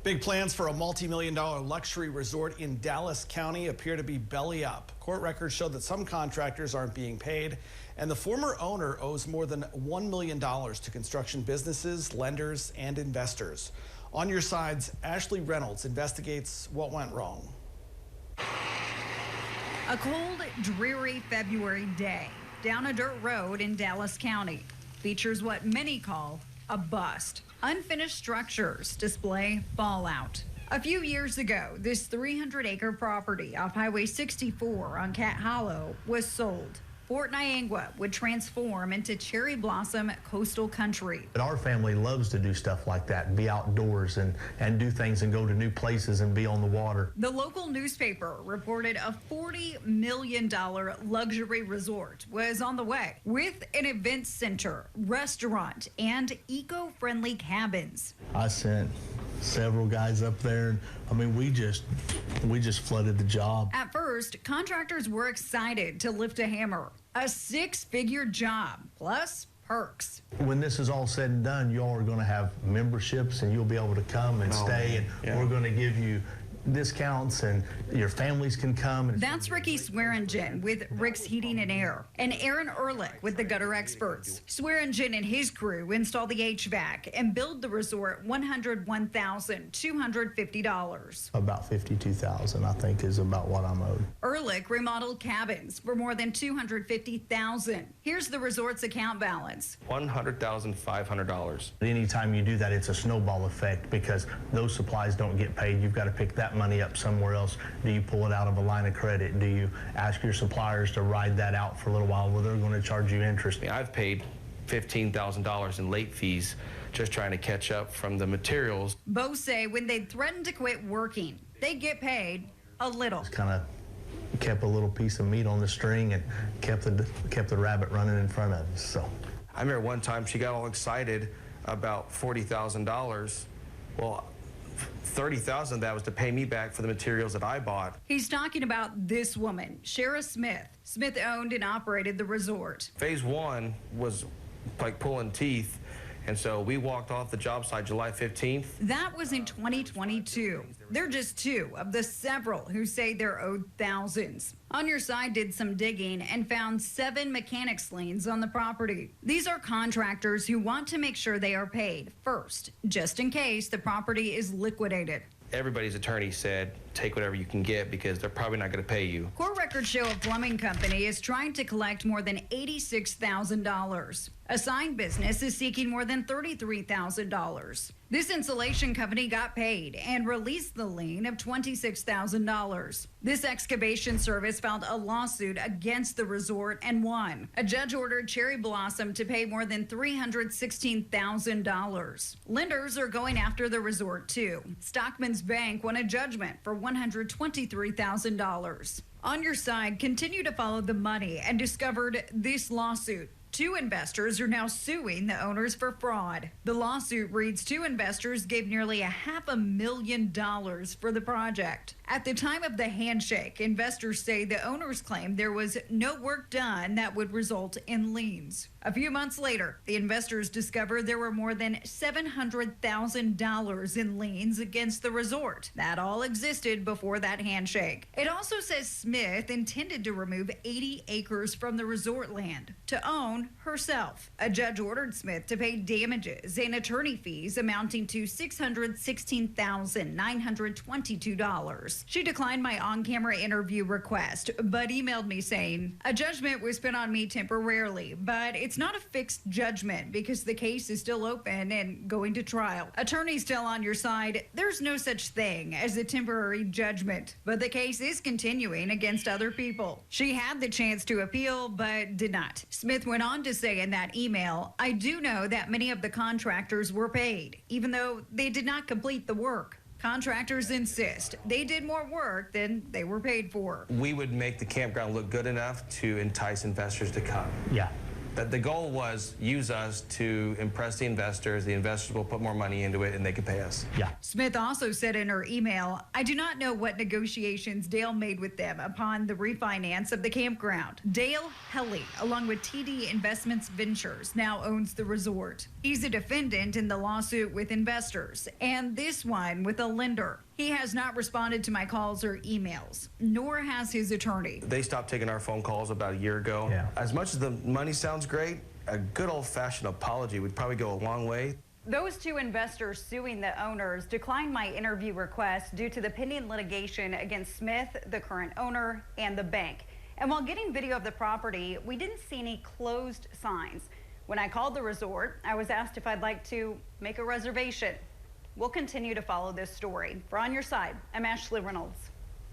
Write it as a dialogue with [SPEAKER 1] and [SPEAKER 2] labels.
[SPEAKER 1] Big plans for a multi-million-dollar luxury resort in Dallas County appear to be belly up. Court records show that some contractors aren't being paid, and the former owner owes more than $1 million to construction businesses, lenders, and investors. On your side's Ashley Reynolds investigates what went wrong.
[SPEAKER 2] A cold, dreary February day down a dirt road in Dallas County features what many call a bust. Unfinished structures display fallout. A few years ago, this 300-acre property off Highway 64 on Cat Hollow was sold. Fort Niangua would transform into cherry blossom coastal country.
[SPEAKER 3] Our family loves to do stuff like that, be outdoors and do things and go to new places and be on the water.
[SPEAKER 2] The local newspaper reported a $40 million luxury resort was on the way with an event center, restaurant, and eco-friendly cabins.
[SPEAKER 3] I sent several guys up there. I mean, we just flooded the job.
[SPEAKER 2] At first, contractors were excited to lift a hammer. A six-figure job, plus perks.
[SPEAKER 3] When this is all said and done, y'all are going to have memberships and you'll be able to come and stay, and we're going to give you discounts and your families can come.
[SPEAKER 2] That's Ricky Swearingen with Rick's Heating and Air and Aaron Ehrlich with the Gutter Experts. Swearingen and his crew install the HVAC and build the resort $101,250.
[SPEAKER 3] About $52,000, I think, is about what I'm owed.
[SPEAKER 2] Ehrlich remodeled cabins for more than $250,000. Here's the resort's account balance:
[SPEAKER 4] $100,500.
[SPEAKER 3] Anytime you do that, it's a snowball effect because those supplies don't get paid. You've got to pick that money up somewhere else. Do you pull it out of a line of credit? Do you ask your suppliers to ride that out for a little while where they're going to charge you interest?
[SPEAKER 4] I've paid $15,000 in late fees just trying to catch up from the materials.
[SPEAKER 2] Both say when they threaten to quit working, they get paid a little.
[SPEAKER 3] It's kind of kept a little piece of meat on the string and kept the rabbit running in front of us. So
[SPEAKER 4] I remember one time she got all excited about $40,000. Well, $30,000 of that was to pay me back for the materials that I bought.
[SPEAKER 2] He's talking about this woman, Shara Smith. Smith owned and operated the resort.
[SPEAKER 4] Phase one was like pulling teeth, and so we walked off the job site July 15th.
[SPEAKER 2] That was in 2022. They're just two of the several who say they're owed thousands. On Your Side did some digging and found 7 mechanics liens on the property. These are contractors who want to make sure they are paid first, just in case the property is liquidated.
[SPEAKER 4] Everybody's attorney said, take whatever you can get because they're probably not going to pay you.
[SPEAKER 2] Court records show a plumbing company is trying to collect more than $86,000. A sign business is seeking more than $33,000. This insulation company got paid and released the lien of $26,000. This excavation service filed a lawsuit against the resort and won. A judge ordered Cherry Blossom to pay more than $316,000. Lenders are going after the resort too. Stockman's Bank won a judgment for $123,000. On Your Side continue to follow the money and discovered this lawsuit. 2 investors are now suing the owners for fraud. The lawsuit reads 2 investors gave nearly $500,000 for the project. At the time of the handshake, investors say the owners claimed there was no work done that would result in liens. A few months later, the investors discovered there were more than $700,000 in liens against the resort. That all existed before that handshake. It also says Smith intended to remove 80 acres from the resort land to own herself. A judge ordered Smith to pay damages and attorney fees amounting to $616,922. She declined my on-camera interview request, but emailed me saying, a judgment was put on me temporarily, but it's not a fixed judgment because the case is still open and going to trial. Attorneys tell On Your Side there's no such thing as a temporary judgment, but the case is continuing against other people. She had the chance to appeal, but did not. Smith went on to say in that email, I do know that many of the contractors were paid, even though they did not complete the work. Contractors insist they did more work than they were paid for.
[SPEAKER 4] We would make the campground look good enough to entice investors to come.
[SPEAKER 3] Yeah.
[SPEAKER 4] That the goal was use us to impress the investors will put more money into it and they could pay us.
[SPEAKER 3] Yeah.
[SPEAKER 2] Smith also said in her email, I do not know what negotiations Dale made with them upon the refinance of the campground. Dale Helly, along with TD Investments Ventures, now owns the resort. He's a defendant in the lawsuit with investors, and this one with a lender. He has not responded to my calls or emails, nor has his attorney.
[SPEAKER 4] They stopped taking our phone calls about a year ago.
[SPEAKER 3] Yeah.
[SPEAKER 4] As much as the money sounds great, a good old-fashioned apology would probably go a long way.
[SPEAKER 2] Those two investors suing the owners declined my interview request due to the pending litigation against Smith, the current owner, and the bank. And while getting video of the property, we didn't see any closed signs. When I called the resort, I was asked if I'd like to make a reservation. We'll continue to follow this story. For On Your Side, I'm Ashley Reynolds.